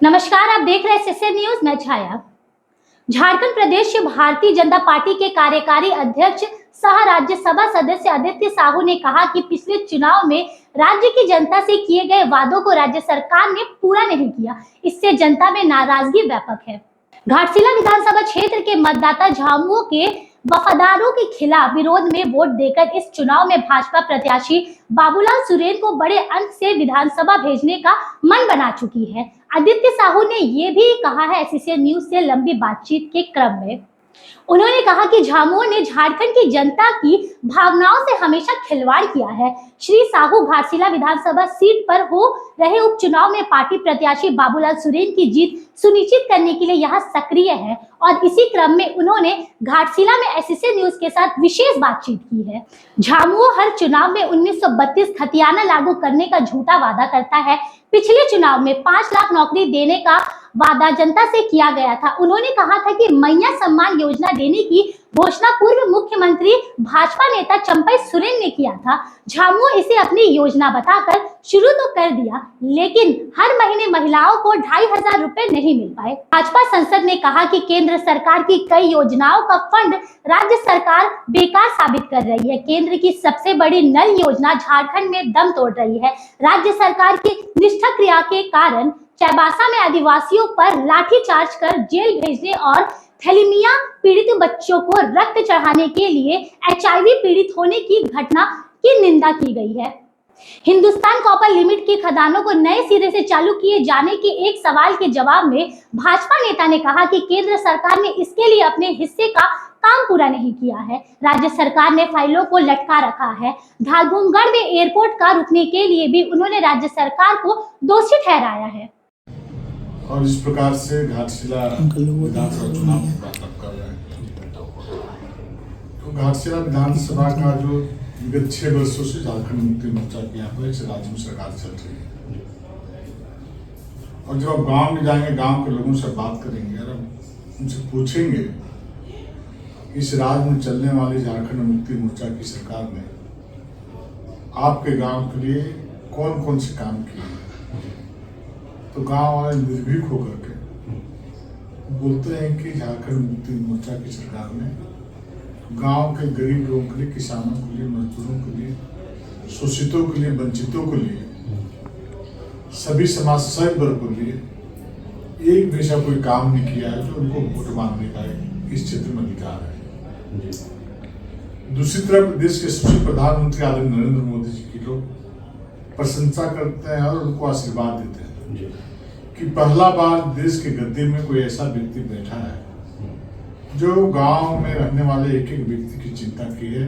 नमस्कार, आप देख रहे हैं एसएसए न्यूज। मैं छाया। झारखंड प्रदेश भारतीय जनता पार्टी के कार्यकारी अध्यक्ष सह राज्यसभा सदस्य आदित्य साहू ने कहा कि पिछले चुनाव में राज्य की जनता से किए गए वादों को राज्य सरकार ने पूरा नहीं किया। इससे जनता में नाराजगी व्यापक है। घाटशिला विधानसभा क्षेत्र के मतदाता झामुमो के वफादारों के खिलाफ विरोध में वोट देकर इस चुनाव में भाजपा प्रत्याशी बाबूलाल सुरेन को बड़े अंक से विधानसभा भेजने का मन बना चुकी है। आदित्य साहू ने ये भी कहा है एसएसए न्यूज से लंबी बातचीत के क्रम में। उन्होंने कहा कि झामुमो ने झारखंड की जनता की भावनाओं से हमेशा खिलवाड़ किया है। श्री साहू घाटशिला विधानसभा सीट पर हो रहे उपचुनाव में पार्टी प्रत्याशी बाबूलाल सुरेन की जीत सुनिश्चित करने के लिए यहाँ सक्रिय है और इसी क्रम में उन्होंने घाटशिला में एसएसए न्यूज के साथ विशेष बातचीत की है। झामुमो हर चुनाव में 1932 खतियाना लागू करने का झूठा वादा करता है। पिछले चुनाव में 5 लाख नौकरी देने का वादा जनता से किया गया था। उन्होंने कहा था कि मैया सम्मान योजना देने की घोषणा पूर्व मुख्यमंत्री भाजपा नेता चंपई सोरेन ने किया था। झामुमो इसे अपनी योजना बताकर शुरू तो कर दिया, लेकिन हर महीने महिलाओं को 2500 रुपए नहीं मिल पाए। भाजपा सांसद ने कहा कि केंद्र सरकार की कई योजनाओं का फंड राज्य सरकार बेकार साबित कर रही है। केंद्र की सबसे बड़ी नल योजना झारखंड में दम तोड़ रही है। राज्य सरकार की निष्ठा क्रिया के कारण चाईबासा में आदिवासियों पर लाठीचार्ज कर जेल भेजने और थैलेमीमिया पीड़ित बच्चों को रक्त चढ़ाने के लिए एचआईवी पीड़ित होने की घटना की निंदा की गई है। हिंदुस्तान कॉपर लिमिटेड की खदानों को नए सिरे से चालू किए जाने के एक सवाल के जवाब में भाजपा नेता ने कहा कि केंद्र सरकार ने इसके लिए अपने हिस्से का काम पूरा नहीं किया है। राज्य सरकार ने फाइलों को लटका रखा है। धालभूमगढ़ में एयरपोर्ट का रुकने के लिए भी उन्होंने राज्य सरकार को दोषी ठहराया है। और इस प्रकार से घाटशिला विधानसभा चुनाव कर रहे हैं। तो घाटशिला विधानसभा का जो विगत 6 वर्षों से झारखंड मुक्ति मोर्चा के यहाँ पर इस राज्य में सरकार चल रही है। और जब आप गांव में जाएंगे, गांव के लोगों से बात करेंगे और उनसे पूछेंगे इस राज्य में चलने वाली झारखंड मुक्ति मोर्चा की सरकार ने आपके गांव के लिए कौन कौन से काम किए, तो गांव वाले निर्भीक होकर के बोलते हैं कि झारखंड मुक्ति मोर्चा की सरकार ने गांव के गरीब लोगों के लिए, किसानों के लिए, मजदूरों के लिए, शोषितों के लिए, वंचितों के लिए, सभी समाज सेवी वर्ग के लिए एक भी ऐसा कोई काम नहीं किया है जो उनको वोट मांगने का इस क्षेत्र में अधिकार है। दूसरी तरफ देश के यशस्वी प्रधानमंत्री आदरणीय नरेंद्र मोदी जी की लोग प्रशंसा करते हैं और उनको आशीर्वाद देते हैं कि पहला बार देश के गद्दे में कोई ऐसा व्यक्ति बैठा है जो गांव में रहने वाले एक एक व्यक्ति की चिंता की है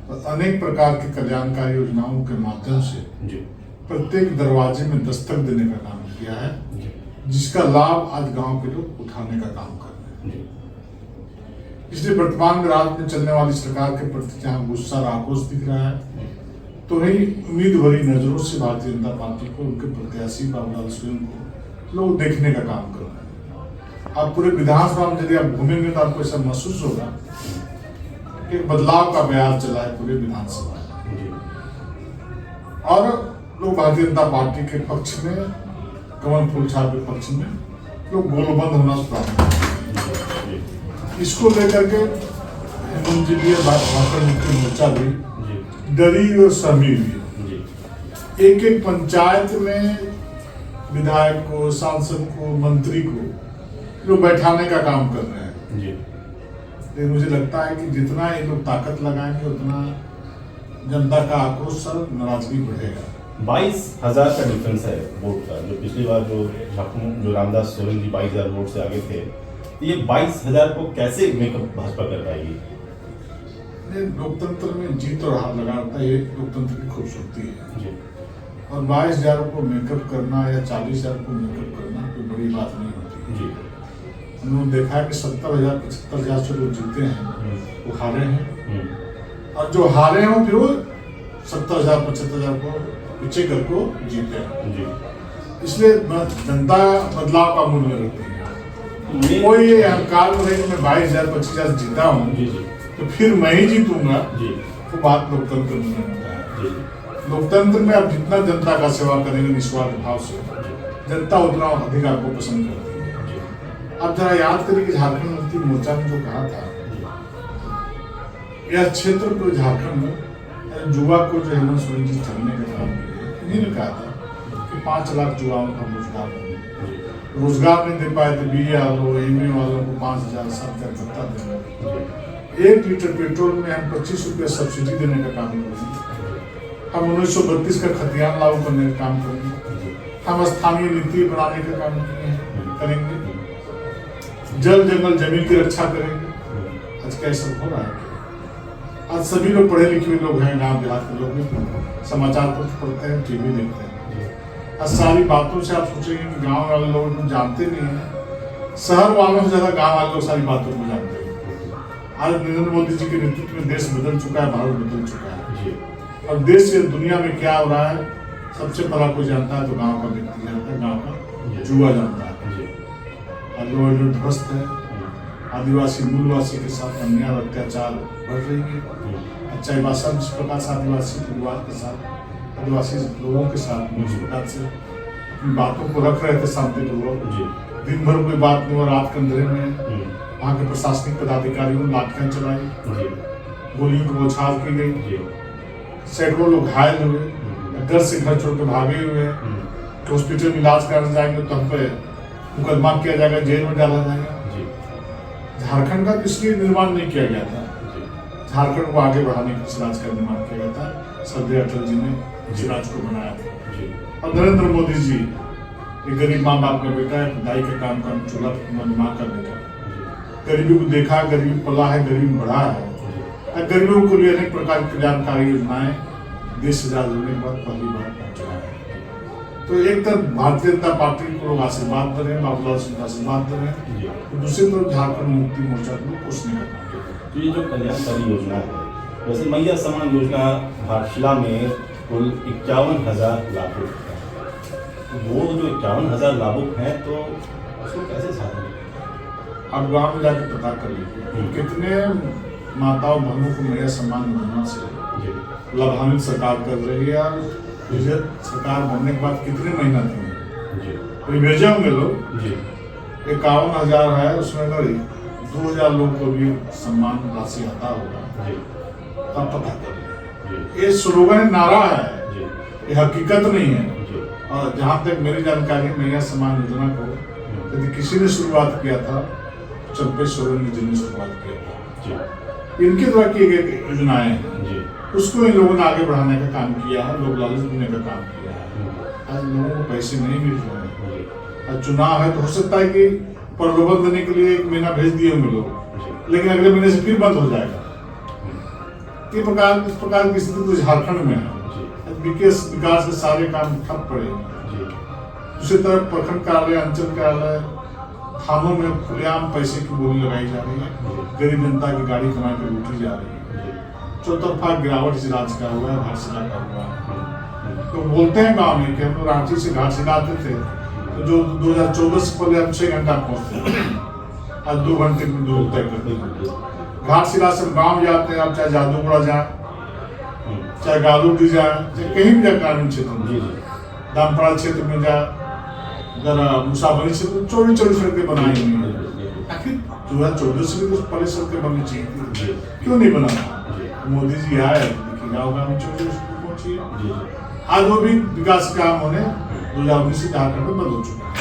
और अनेक प्रकार की कल्याणकारी योजनाओं के माध्यम से प्रत्येक दरवाजे में दस्तक देने का काम किया है, जिसका लाभ आज गांव के लोग उठाने का काम कर रहे हैं। इसलिए वर्तमान में राज्य में चलने वाली सरकार के प्रति जहाँ गुस्सा और आक्रोश दिख रहा है, तो ही उम्मीद भरी नजरों से भारतीय जनता पार्टी को, उनके प्रत्याशी बाबूलाल सुरेन को लोग देखने का काम कर रहे हैं। आप पूरे विधानसभा में यदि आप घूमेंगे तो आपको ऐसा महसूस होगा कि बदलाव का बयार चला है पूरे विधानसभा और लोग भारतीय जनता पार्टी के पक्ष में, कमल फूल छाप के पक्ष में लोग गोलबंद होना शुरू। इसको लेकर के हेमंत जी भी, झारखंड मुक्ति मोर्चा भी डरी और सहमी हुई। एक एक पंचायत में विधायक को, सांसद को, मंत्री को लोग बैठाने का काम कर रहे हैं। लेकिन मुझे लगता है कि जितना ये लोग ताकत लगाएंगे उतना जनता का आक्रोश और नाराजगी बढ़ेगा। 22,000 का डिफरेंस है वोट का। जो पिछली बार जो रामदास सोरेन जी 22,000 वोट से आगे थे, ये 22,000 को कैसे मेकअप भाजपा कर पाएगी? लोकतंत्र में जीत और हार लगाना ये लोकतंत्र की खूबसूरती है। और 22,000 को मेकअप करना या 40,000 को मेकअप करना कोई बड़ी बात नहीं होती। उन्होंने देखा है कि 70,000 75,000 से लोग जीते हैं, वो हारे हैं, और जो हारे हैं फिर वो 70,000 75,000 को पीछे करके जीते हैं। इसलिए जनता बदलाव का मूल्य रखती है। कोई ये अहंकार में नहीं कि मैं 22,000 25,000 जीता हूँ तो फिर मैं ही जीतूंगा, वो बात लोकतंत्र में नहीं होता है। लोकतंत्र में आप जितना जनता का सेवा करेंगे निस्वार्थ भाव से, जनता उतना अधिक आपको पसंद करती है। अब जरा याद करिए कि झारखंड मुक्ति मोर्चा ने जो कहा था, यह क्षेत्र को झारखंड में युवा को जो हेमंत सोरेन जी चलने का काम किए, इन्हीं ने कहा था कि 5 लाख युवाओं को हम रोजगार देंगे। रोजगार नहीं दे पाए थे BA वालों MA वालों को 5,000 7,000 भत्ता देंगे। 1 लीटर पेट्रोल में हम 25 रुपये सब्सिडी देने का काम करेंगे। हम 1932 का खतियान लागू करने का काम करेंगे। हम स्थानीय नीति बनाने का काम करेंगे। जल जंगल जमीन की रक्षा करेंगे। आज कैसा हो रहा है? आज सभी लोग पढ़े लिखे लोग हैं, गांव देहात के लोग भी समाचार पत्र पढ़ते हैं, TV देखते हैं। आज सारी बातों से आप सोचेंगे कि गांव वाले लोग जानते नहीं हैं, शहर वालों से ज्यादा गांव वाले लोग सारी बातों को जानते हैं। आज नरेंद्र मोदी जी के नेतृत्व में देश बदल चुका है, भारत बदल चुका है। और देश या दुनिया में क्या हो रहा है सबसे पहला कोई जानता है तो गाँव का व्यक्ति जानता है, गाँव का युवा जानता है। आज लोग ध्वस्त है, आदिवासी मूलवासी के साथ अन्याय और अत्याचार बढ़ रही है। चाहे भाषा जिस प्रकार से आदिवासी परिवार के साथ, आदिवासी लोगों के साथ जिस प्रकार से बातों को रख रहे थे शांतिपूर्वक, दिन भर कोई बात नहीं और रात के अंधेरे में वहाँ के प्रशासनिक पदाधिकारियों ने लाठियां चलाई, गोलियों की बौछार की गई, सैकड़ों लोग घायल हुए, घर से घर छोड़ के भागे हुए, हॉस्पिटल में इलाज कराने जाएंगे तो हम पे मुकदमा किया जाएगा, जेल में डाला जाएगा। झारखंड का इसलिए निर्माण नहीं किया गया था, झारखंड को आगे बढ़ाने के इस राज्य का निर्माण किया गया था। श्रद्धेय अटल जी ने इस राज्य को बनाया था। और नरेंद्र मोदी जी एक गरीब माँ बाप का बेटा है, दाई के काम का चूल्हा माँ का बेटा, गरीबी को देखा, गरीबी पला है, गरीबी बढ़ा है। गरीबों के लिए अनेक प्रकार की कल्याणकारी योजनाएं देश आजाद होने के बाद पहली बार पहुंचा है। तो एक तरफ भारतीय जनता पार्टी को लोग आशीर्वाद दे रहे हैं, बाबूलाल सिंह आशीर्वाद दे रहे हैं, तो दूसरी तरफ झारखंड मुक्ति मोर्चा को कुछ नहीं करना। तो ये जो कल्याणकारी योजना है, वैसे मैया समान योजना घाटशिला में कुल 51,000 लाभुक है। वो जो 51,000 लाभुक हैं तो उसको कैसे साधन? आप गाँव में जाकर पता कर लीजिए कितने माताओं बहनों को मैया सम्मान योजना से लाभान्वित सरकार कर रही है। और सरकार बनने के बाद कितने महीना थे भेजे होंगे लोग, 51,000 है, उसमें अगर 2,000 लोग को भी सम्मान राशि आता होगा तब पता कर। ये स्लोगन नारा है, ये हकीकत नहीं है। और जहाँ तक मेरी जानकारी मैया सम्मान योजना को यदि किसी ने शुरुआत किया था, चंपे सोरेन जी ने शुरुआत किया था। इनके द्वारा की गई योजनाएं हैं, उसको इन लोगों ने आगे बढ़ाने का काम किया है, लोग लालच देने का काम किया है। आज लोगों को पैसे नहीं मिल रहे हैं। आज चुनाव है तो हो सकता है कि प्रलोभन देने के लिए 1 महीना भेज दिए होंगे लोग, लेकिन अगले महीने से फिर बंद हो जाएगा। इस प्रकार की स्थिति तो झारखंड में है। विकास के सारे काम ठप पड़े हैं। दूसरी तरफ प्रखंड कार्यालय, अंचल कार्यालय, थानों में खुलेआम पैसे की बोली लगाई जा रही है, गरीब जनता की गाड़ी कमा के लूटी जा रही है। चौतरफा गिरावट इस राज्य का हुआ है, घाटशिला का हुआ है। तो बोलते हैं गाँव में कि हम लोग रांची से घाटशिला आते थे तो जो 2014 से पहले हम 6 घंटा पहुँचते थे, आज 2 घंटे में दूर तय करते। घाटशिला से गाँव जाते हैं, आप चाहे जादूगढ़ जाए, चाहे गालूडी जाए, चाहे कहीं भी जाए ग्रामीण क्षेत्र में, दामपाड़ा क्षेत्र में जाए, अगर मुसाफरी क्षेत्र में चौड़ी सड़कें बनाई हुई है। आखिर 2014 से भी तो पहले सड़कें बननी चाहिए थी, क्यों नहीं बना? मोदी जी आए, देखिए गाँव गाँव में चौड़ी पहुंची है। आज वो भी विकास काम होने 2019 से झारखंड में बंद हो चुका है।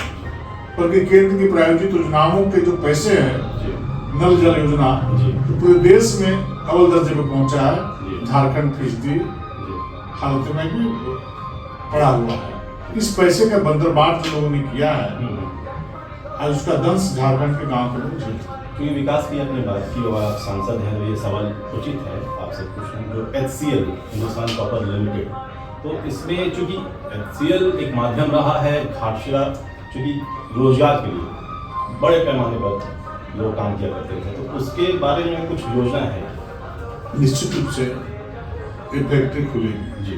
बल्कि केंद्र की प्रायोजित योजनाओं के जो पैसे हैं, नल जल योजना, तो पूरे देश में अव्वल दर्जे पर पहुंचा है। झारखंड फीसदी हालत में भी पड़ा हुआ है। इस पैसे का बंदरबाट जो लोगों ने किया है, आज उसका दंश झारखंड के गांव के लोग झेलते हैं। क्योंकि विकास की आपने बात की और आप सांसद हैं, ये सवाल उचित है आपसे पूछना। जो HCL हिंदुस्तान कॉपर लिमिटेड, तो इसमें चूंकि HCL एक माध्यम रहा है घाटशिला, चूंकि रोजगार के लिए बड़े पैमाने पर लोग काम किया करते थे, तो उसके बारे में कुछ योजना है? निश्चित रूप से ये फैक्ट्री खुलेगी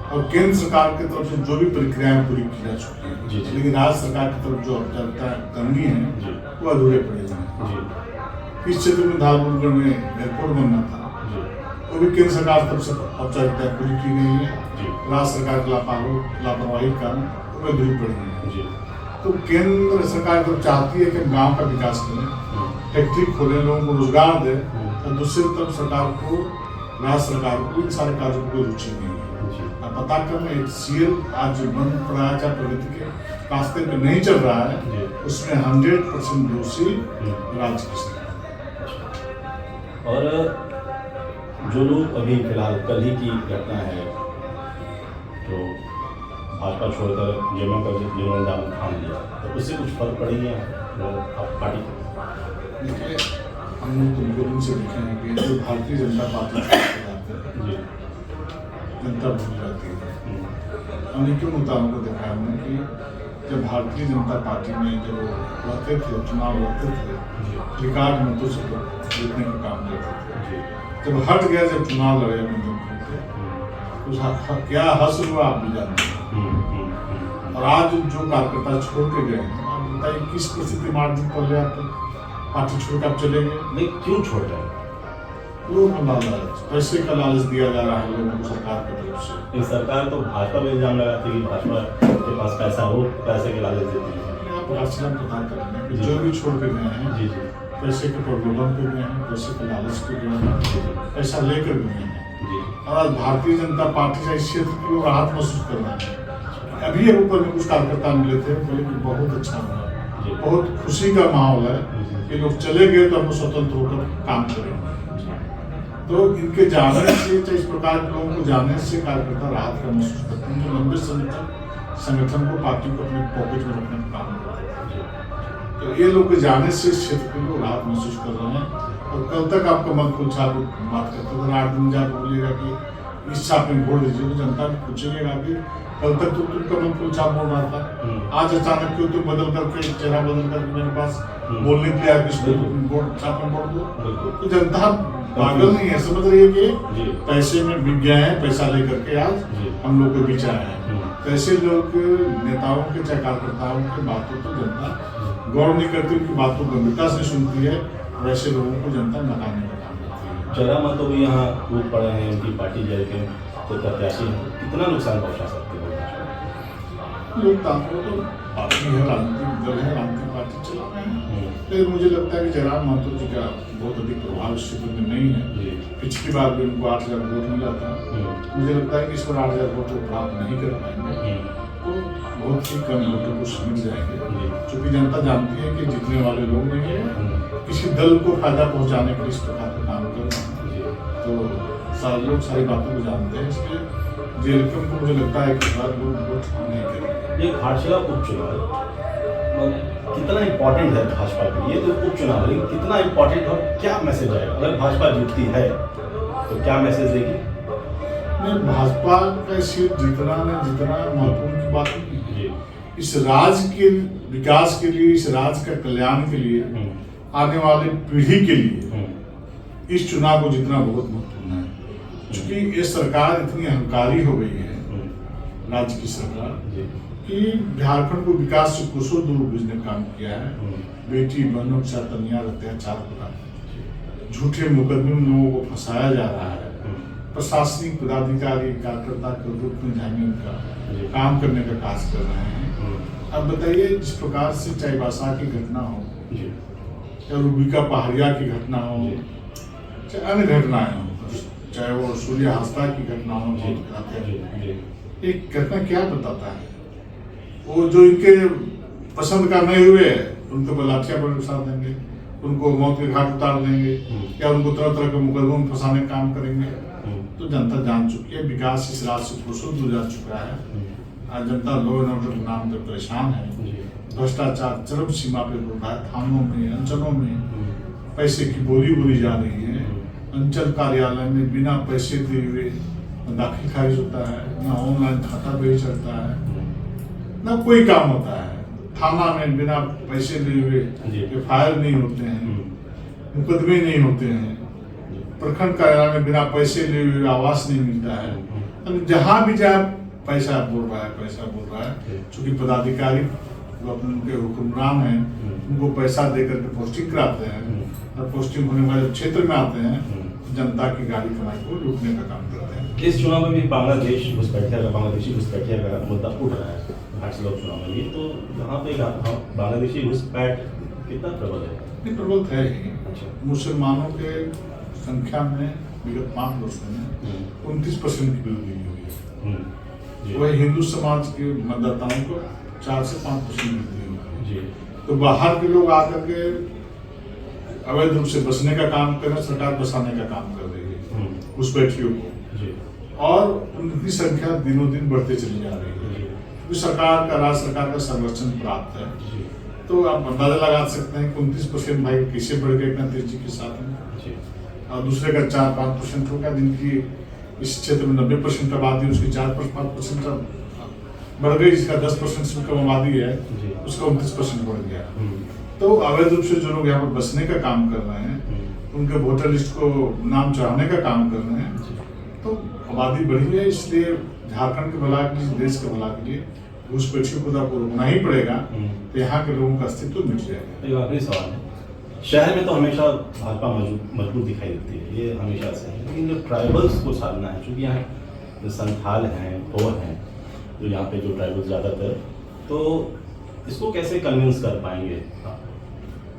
और केंद्र सरकार की तरफ से जो भी प्रक्रियाएं पूरी की जा चुकी है, लेकिन राज्य सरकार की तरफ जो औपचारिकता करनी है वो अधूरे पड़े हैं। इस क्षेत्र में धारपुर में एयरपोर्ट बनना था, वो भी केंद्र सरकार की तरफ से औपचारिकता पूरी की गई है। राज्य सरकार की लापरवाही के कारण में दूरी पड़ी है। जी। तो केंद्र सरकार तो चाहती है कि गांव का विकास करें, फैक्ट्री खोलें, लोगों को रोजगार दें, और दूसरी तरफ सरकार को, राज्य सरकार को इन सारे कार्यों में कोई रुचि नहीं है। अब पता करना HCL आज बंद पड़ा है, चाहे प्रगति के रास्ते पे नहीं चल रहा है, उसमें 100% दोषी राज्य की सरकार। और जो लोग अभी फिलहाल कल ही की घटना है, जो भाजपा छोड़कर जेएमएम का जिन्होंने दामन थाम लिया, तो उससे कुछ फर्क पड़ेगा पार्टी को? देखिए, हम लोग तो बहुत दिन से देखे हैं कि जो भारतीय जनता पार्टी जी जनता भूल जाती है। हमने क्यों मुद्दाओं को देखा हमने कि जब भारतीय जनता पार्टी में जब लड़ते थे, चुनाव लड़ते थे, रिकॉर्ड मतों से जीतने का काम करते थे, जब हट गया, जब चुनाव लड़े तो क्या हस हुआ आप भी जानते हैं। और आज जो कार्यकर्ता छोड़ के गए हैं, आप बताइए किस परिस्थिति मार्जिन पर ले आप पार्टी छोड़ के आप चले गए? नहीं, क्यों छोड़ रहे हैं? लोगों को लालच, पैसे का लालच दिया जा रहा है लोगों को सरकार की तरफ से। ये सरकार तो भाजपा में इल्जाम लगाती है कि भाजपा के पास पैसा हो, पैसे के लालच देती है। आप राष्ट्रीय पता करेंगे कि जो भी छोड़ के गए हैं, जी, पैसे के प्रलोभन पे गए हैं, पैसे के लालच पे गए हैं, पैसा लेकर गए हैं। और आज भारतीय जनता पार्टी से इस क्षेत्र के लोग राहत महसूस कर रहे हैं। अभी ऊपर में कुछ कार्यकर्ता मिले थे, बोले कि बहुत अच्छा हुआ, बहुत खुशी का माहौल है, ये लोग चले गए तो हम स्वतंत्र होकर काम करेंगे। तो इनके जाने से, इस प्रकार के लोगों को जाने से कार्यकर्ता राहत का महसूस करते हैं, जो लंबे समय तक संगठन को, पार्टी को अपने पॉकेट में रखने का काम करते हैं। तो ये लोग के जाने से इस क्षेत्र के लोग राहत महसूस कर रहे हैं। और कल तक आपका मन खुल छाप बात करते थे, 8 दिन जाकर बोलिएगा कि इस छाप में वोट दीजिए, तो जनता पूछेगा कि कल तक तो तुमका मन खुल छाप बोल रहा था, आज अचानक क्यों तुम बदल करके, चेहरा बदल करके मेरे पास बोलने के लिए आया कि वोट छाप में वोट दो? तो जनता पागल नहीं है, समझ रही है कि पैसे में बिक गए हैं, पैसा लेकर के आज हम लोग के बीच आए हैं। तो ऐसे लोग नेताओं के, चाहे कार्यकर्ताओं की बातों को जनता गौर नहीं करती, उनकी बातों को गंभीरता से सुनती है, और ऐसे लोगों को जनता नकारने का काम करती है। जरा मत तो भी यहाँ टूट पड़े हैं, उनकी पार्टी जय के तो प्रत्याशी हैं, कितना नुकसान पहुँचा सकते हैं? लोकतांत्रिक तो पार्टी है, राजनीतिक दल है, राजनीतिक पार्टी चला रहे हैं, लेकिन मुझे लगता है कि जयराम महतो जी का बहुत अधिक प्रभाव इस क्षेत्र में नहीं है। पिछली बार भी उनको 8,000 वोट मिला था, मुझे लगता है कि इस बार 8,000 वोट प्राप्त नहीं कर पाएंगे, तो बहुत ही कम वोटों को सिमट जाएंगे। क्योंकि जनता जानती है कि जीतने वाले लोग नहीं है, किसी दल को फायदा पहुंचाने के लिए इस प्रकार का काम कर रहे हैं। तो सारे लोग सारी बातों को जानते हैं, इसलिए जेएलपी को मुझे लगता है कि हर लोग वोट नहीं करेंगे। ये घाटशिला उपचुनाव कितना इम्पोर्टेंट है भाजपा के लिए? तो उपचुनाव लेकिन कितना इम्पोर्टेंट और क्या मैसेज आएगा अगर भाजपा जीतती है, तो क्या मैसेज देगी? नहीं, भाजपा का सीट जितना महत्वपूर्ण की बात नहीं है। इस राज्य के विकास के लिए, इस राज्य का कल्याण के लिए, आने वाली पीढ़ी के लिए इस चुनाव को जीतना बहुत महत्वपूर्ण है। क्योंकि ये सरकार इतनी अहंकारी हो गई है, राज्य की सरकार, कि झारखंड को विकास से कुशों दूर भेजने का काम किया है। बेटी बहनों के साथ अन्याय अत्याचार हो रहा है, झूठे मुकदमे में लोगों को फंसाया जा रहा है, प्रशासनिक पदाधिकारी कार्यकर्ता के रूप में जमीन का काम करने का काज कर रहे हैं। अब बताइए, जिस प्रकार से चाईबासा की घटना हो, या रूबिका पहाड़िया की घटना हो, चाहे अन्य घटनाएं हो, चाहे वो सूर्य हंसदा की घटना हो, एक घटना क्या बताता है? वो जो इनके पसंद का नहीं हुए, उनको बलात्कार पर उतार देंगे, उनको मौत के घाट उतार देंगे, या उनको तरह तरह के मुकदमों में फंसाने का काम करेंगे। तो जनता जान चुकी है, विकास इस राज्य से कोसों दूर जा चुका है। आज जनता लॉ एंड ऑर्डर के नाम पर परेशान है, भ्रष्टाचार चरम सीमा पे बढ़ रहा है, थानों में, अंचलों में पैसे की बोली जा रही है। अंचल कार्यालय में बिना पैसे दिए हुए दाखिल खारिज होता है, ना ऑनलाइन खाता पेज चढ़ता है, ना कोई काम होता है। थाना में बिना पैसे लिए हुए FIR नहीं होते हैं, मुकदमे नहीं होते हैं। प्रखंड कार्यालय में बिना पैसे लिए हुए आवास नहीं मिलता है। जहाँ भी जाए पैसा बोल रहा है। चूंकि पदाधिकारी जो अपने उनके हुक्मरान हैं, उनको पैसा दे करके पोस्टिंग कराते हैं, और पोस्टिंग होने वाले क्षेत्र में आते हैं, जनता की गाड़ी कमाई को लूटने का काम करते हैं। इस चुनाव में भी बांग्लादेशी घुसपैठिया का मुद्दा उठ रहा है। घाटशिला उपचुनाव में भी, तो यहाँ पे बांग्लादेशी घुसपैठ कितना प्रबल है? ये प्रबल है ही। अच्छा। मुसलमानों के संख्या में विगत 5 वर्षों में 29% की वृद्धि हुई है। जी वही हिंदू समाज के मतदाताओं को 4 से 5% वृद्धि हुई है। जी तो बाहर के लोग आकर के अवैध रूप से बसने का काम कर रहे हैं, सरकार बसाने का काम कर रही है घुसपैठियों को, जी और उनकी संख्या दिनों दिन बढ़ते चली जा रही है। क्योंकि सरकार का, राज्य सरकार का संरक्षण प्राप्त है, जी तो आप अंदाजा लगा सकते हैं कि 29% भाई कैसे बढ़ गए इतना तेजी के साथ में। जी और दूसरे का 4-5% होगा, जिनकी इस क्षेत्र में 90% आबादी, उसकी 4-5% बढ़ गई, जिसका 10% से कम आबादी है जी। उसका 29% बढ़ गया। तो अवैध रूप से जो लोग यहाँ पर बसने का काम कर रहे हैं, उनके वोटर लिस्ट को नाम चढ़ाने का काम कर रहे हैं, तो आबादी बढ़ी है। इसलिए झारखंड के भला के लिए, देश के भला के लिए घुसपैठियों को तो रोकना ही पड़ेगा, तो यहाँ के लोगों का अस्तित्व मिट जाएगा। एक आखिरी सवाल है, शहर में तो हमेशा भाजपा मजबूत दिखाई देती है, ये हमेशा से है, लेकिन जो ट्राइबल्स को साधना है, चूँकि यहाँ जो संथाल हैं, भोर हैं, जो यहाँ पे जो ट्राइबल्स ज़्यादातर, तो इसको कैसे कन्विंस कर पाएंगे आप?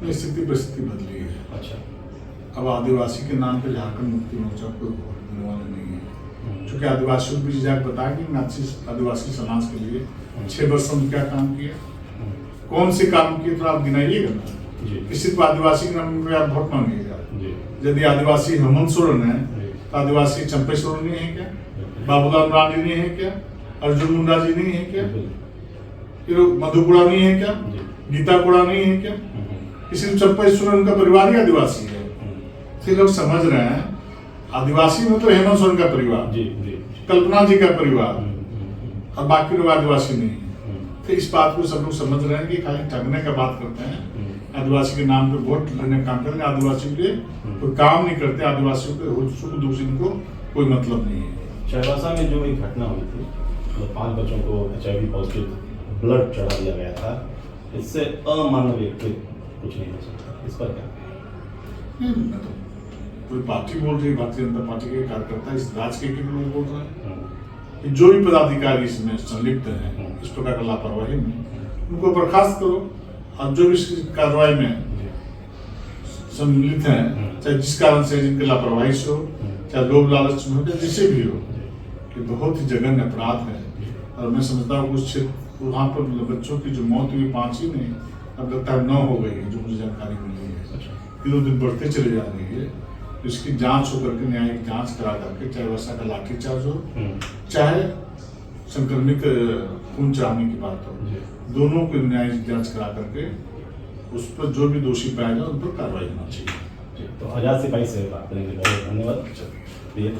स्थिति परिस्थिति बदली है। अच्छा। अब आदिवासी के नाम पे झारखंड मुक्ति मोर्चा कोई वोट देने वाला नहीं है, क्योंकि आदिवासियों को जाकर बताया कि आदिवासी समाज के लिए 6 वर्षों में क्या काम किया, कौन से काम किए, तो आप गिनाइएगा ना। किसी को आदिवासी के नाम पे आप वोट मांगिएगा। यदि आदिवासी हेमंत सोरेन है, तो आदिवासी चंपे सोरेन नहीं है क्या? बाबूलाल मरांडी नहीं है क्या? अर्जुन मुंडा जी नहीं है क्या? मधुपुरा नहीं है क्या? गीता कुड़ा नहीं है क्या? किसी चंपे सोरेन का परिवार ही आदिवासी है। फिर लोग समझ रहे हैं आदिवासी मतलब हेमंत सोरेन का परिवार, कल्पना जी का परिवार, और बाकी लोग आदिवासी नहीं है। तो इस बात को सब लोग समझ रहे हैं कि खाली ठगने का बात करते हैं, आदिवासी के नाम पे वोट लेने का काम करते हैं, आदिवासी के लिए कोई काम नहीं करते, आदिवासियों के सुख दुख से इनको कोई मतलब नहीं है। चाईबासा में जो एक घटना हुई थी, मतलब 5 बच्चों को HIV पॉजिटिव ब्लड चढ़ा दिया गया था, इससे अमानवीय कुछ नहीं हो सकता, इस पर क्या? तो कोई पार्टी बोल रही है, भारतीय जनता पार्टी के कार्यकर्ता, इस राज्य के लोग बोल रहे हैं कि जो भी पदाधिकारी इसमें संलिप्त हैं इस प्रकार का लापरवाही में, उनको बर्खास्त करो, और जो भी इस कार्रवाई में सम्मिलित हैं, चाहे जिस कारण से जिनके लापरवाही से हो, चाहे लोभ लालच में हो, चाहे जिसे भी हो, कि बहुत ही जघन्य अपराध है। और मैं समझता हूँ उस क्षेत्र वहाँ पर बच्चों की जो मौत हुई 5 ही नहीं, अब लगता है 9 हो गई है, जो मुझे जानकारी मिली है। दिनों दिन बढ़ते चले जा रही है। इसकी जांच होकर के, न्यायिक जांच करा करके, चाहे वैसा का लाठीचार्ज हो, चाहे संक्रमित खून चढ़ाने की बात हो, दोनों को न्यायिक जांच करा करके उस पर जो भी दोषी पाया जाए उन पर कार्रवाई होना चाहिए। तो आजाद सिपाही से बात करेंगे। बहुत धन्यवाद।